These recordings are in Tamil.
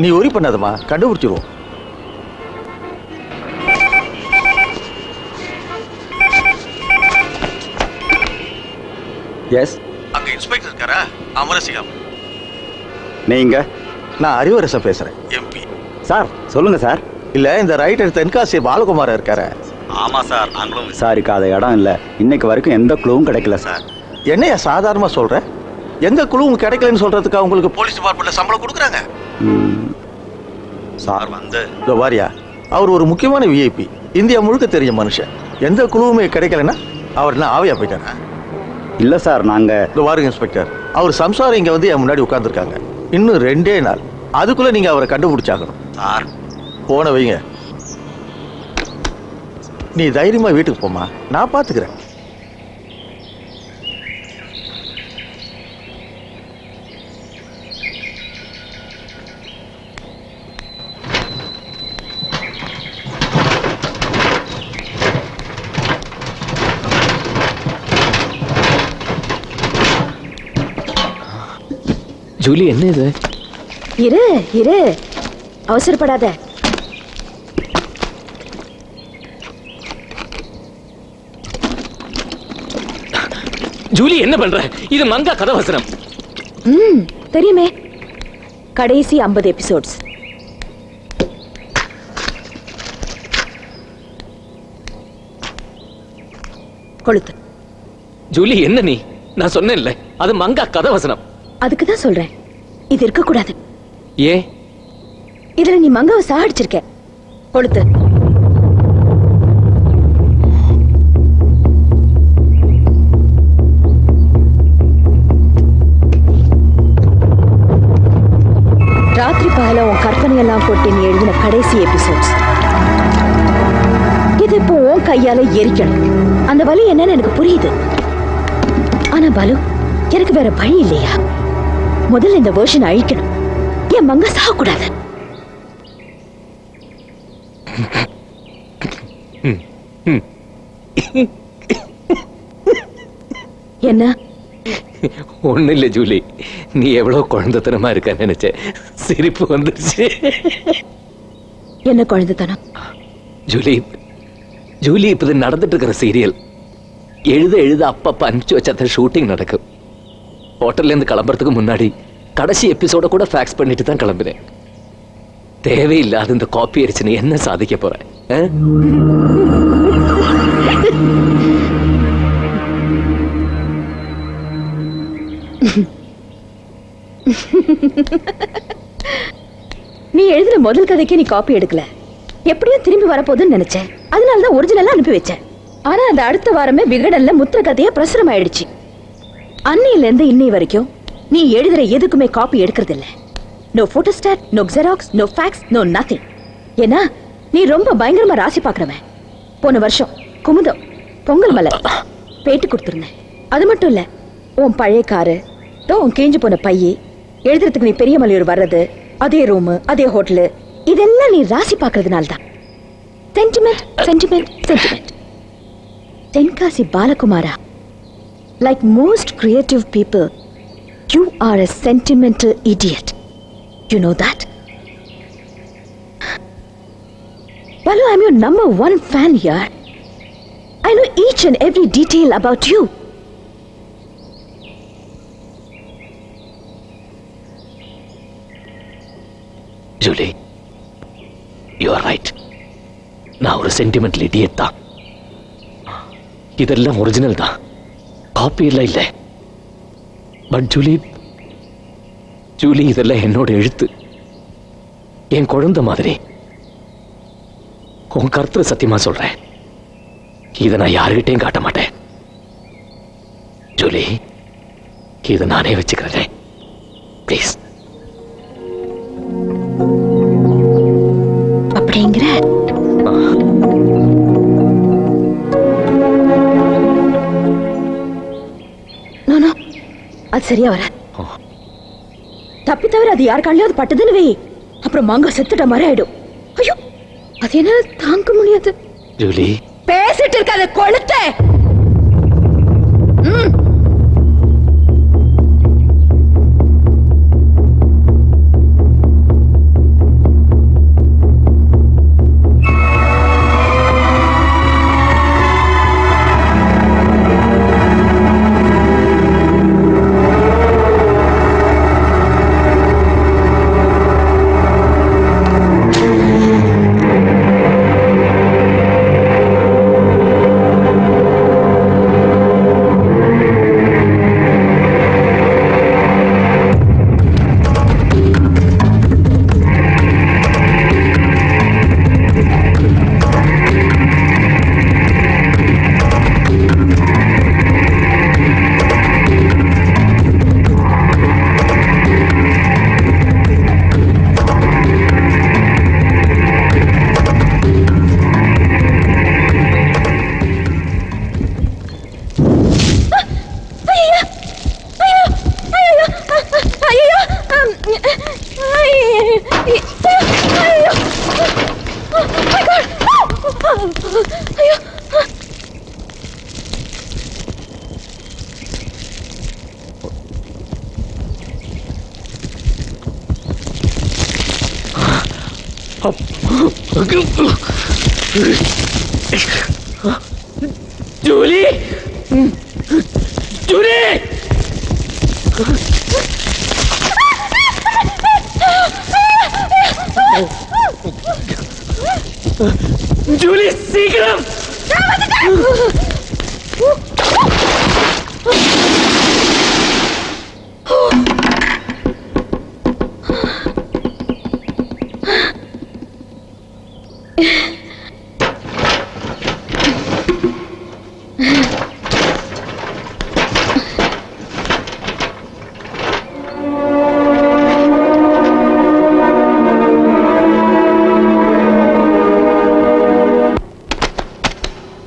நீ ஒரி பண்ணாதம்மா, கண்டுபிடிச்சிருவோம். எஸ், அங்க இன்ஸ்பெக்டர் இருக்காரா? அமரசிங்கம். நீங்க? நான் அறிவரசன் பேசுறேன், எம்பி. சார் சொல்லுங்க சார். இல்ல, இந்த ரைட்டர் தென்காசி பாலகுமாரா இருக்காரு. ஆமா சார், நாங்களும் விசாரிக்காத இடம் இல்ல. இன்னைக்கு வரைக்கும் எந்த க்ளூவும் கிடைக்கல சார். என்னையா சாதாரணமா சொல்ற? எந்த குழுவும் கிடைக்கலன்னு சொல்றதுக்கு உங்களுக்கு போலீஸ் டிபார்ட்மெண்ட்ல சம்பளம் கொடுக்குறாங்க சார். வந்து வாரியா, அவர் ஒரு முக்கியமான விஐபி, இந்தியா முழுக்க தெரிய மனுஷன். எந்த குழுவுமே கிடைக்கலன்னா அவர் என்ன ஆவியா போயிட்டாரா? இல்ல சார், நாங்க வாருங்க இன்ஸ்பெக்டர். அவர் சம்சாரம் இங்க வந்து என் முன்னாடி உட்கார்ந்துருக்காங்க. இன்னும் 2 நாள், அதுக்குள்ள நீங்க அவரை கண்டுபிடிச்சாகணும் சார். போன வைங்க. நீ தைரியமா வீட்டுக்கு போமா, நான் பாத்துக்கிறேன். ஜூலி, என்ன இது? இரு இரு, அவசரப்படாத. ஜூலி, என்ன பண்ற? இது மங்கா கதவசனம். தெரியுமே, கடைசி 50 எபிசோட்ஸ். கொளுத்து. ஜூலி, என்ன நீ? நான் சொன்னேன்ல, அது மங்கா கதவசனம். அதுக்கு தான் சொல்றேன், இது இருக்க கூடாது. ஏன்? இதுல நீ மங்காவை சாடிச்சிருக்க. கொளுத்து. ராத்திரி பகல உன் கற்பனையெல்லாம் போட்டு நீ எழுதின கடைசி எபிசோட்ஸ். இது இப்போ உன் கையால எரிக்கணும். அந்த வலி என்னன்னு எனக்கு புரியுது. ஆனா பாலு, எனக்கு வேற வழி இல்லையா? முதல்ல இந்த வெர்ஷன் அழிக்கணும். என் மங்க சாகக்கூடாது. என்ன? ஒண்ணு இல்ல ஜூலி, நீ எவ்வளவு குழந்தைத்தனமா இருக்க நினைச்சேன். சிரிப்பு வந்துருச்சு. என்ன குழந்தைத்தனம்? ஜூலி, ஜூலி, இப்ப இது நடந்துட்டு இருக்கிற சீரியல். எழுத எழுத அப்பப்ப அனுப்பிச்சு வச்ச ஷூட்டிங் நடக்கும். ஹோட்டல்ல இருந்து கிளம்புறதுக்கு முன்னாடி கடைசி எபிசோட கூட ஃபேக்ஸ் பண்ணிட்டு தான் கிளம்பினேன். தேவையில்லாத இந்த காப்பி அடிச்சு நீ என்ன சாதிக்க போற? நீ எழுதுற முதல் கதைக்கு நீ காப்பி எடுக்கல. எப்படியும் திரும்பி வரப்போகுதுன்னு நினைச்சேன். அதனாலதான் ஒரிஜினலா அனுப்பி வச்சேன். ஆனா அந்த அடுத்த வாரமே விகடன்ல முத்திர கதையா பிரசுரம் ஆயிடுச்சு. அன்னையில இருந்து இன்னை வரைக்கும் நீ எழுதுற எதுக்குமே காப்பி எடுக்கிறது இல்ல. No photostat, no xerox, no fax, no nothing. ஏன்னா நீ ரொம்ப பயங்கரமா ராசி பாக்குறவன். போன வருஷம் குமுதம், பொங்கல் மலர் பேட்டு கொடுத்துருந்தேன். அது மட்டும் இல்ல, உன் பழைய காரு, உன் கிழிஞ்சு போன பைய, எழுதுறதுக்கு நீ பெரிய மலையூர் வர்றது, அதே ரூமு, அதே ஹோட்டலு, இதெல்லாம் நீ ராசி பாக்குறதுனால தான். Sentiment, sentiment, sentiment. Tenkasi Balakumara, like most creative people, you are a sentimental idiot. You know that? Balu, I'm your #1 fan here. I know each and every detail about you. Julie, you are right. நான் ஒரு சென்டிமெண்டல் இடியட் தான். இதெல்லாம் ஒரிஜினல் தான், காப்பி எல்லாம் இல்லை. பட் ஜூலி, ஜூலி, இதெல்லாம் என்னோட எழுத்து, என் குழந்தை மாதிரி. உன் கருத்துல சத்தியமா சொல்றேன், இதை நான் யாருகிட்டையும் காட்ட மாட்டேன். ஜூலி, இதை நானே வச்சுக்கிறேன். ப்ளீஸ். அப்படிங்கிற அது சரியா வர. தப்பி தவிர அது யார் காலையாவது பட்டதுன்னு வை, அப்புறம் மாங்கா செத்துட்ட மாதிரி ஆயிடும். ஐயோ, அது என்ன தாங்க முடியாது. ஜூலி, பேசிட்டு இருக்காத கொளுத்த. ஜூலி ஜூலி ஜூலி சீக்கிரம்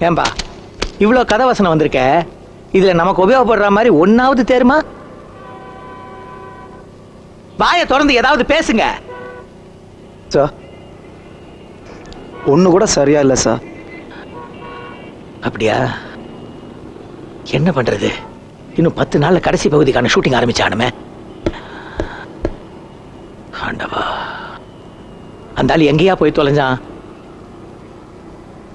ஏன்பா இவ்வளோ கதை வசனம் வந்திருக்க இதுல நமக்கு உபயோகப்படுற மாதிரி ஒன்னாவது தேருமா? வாயை திறந்து ஏதாவது பேசுங்க. சார் ஒன்று கூட சரியா இல்லை சார். அப்படியா? என்ன பண்றது? இன்னும் 10 நாள்ல கடைசி பகுதிக்கான ஷூட்டிங் ஆரம்பிச்சானுமே. ஆண்டவா, அந்த ஆள் எங்கேயா போய் தொலைஞ்சான்?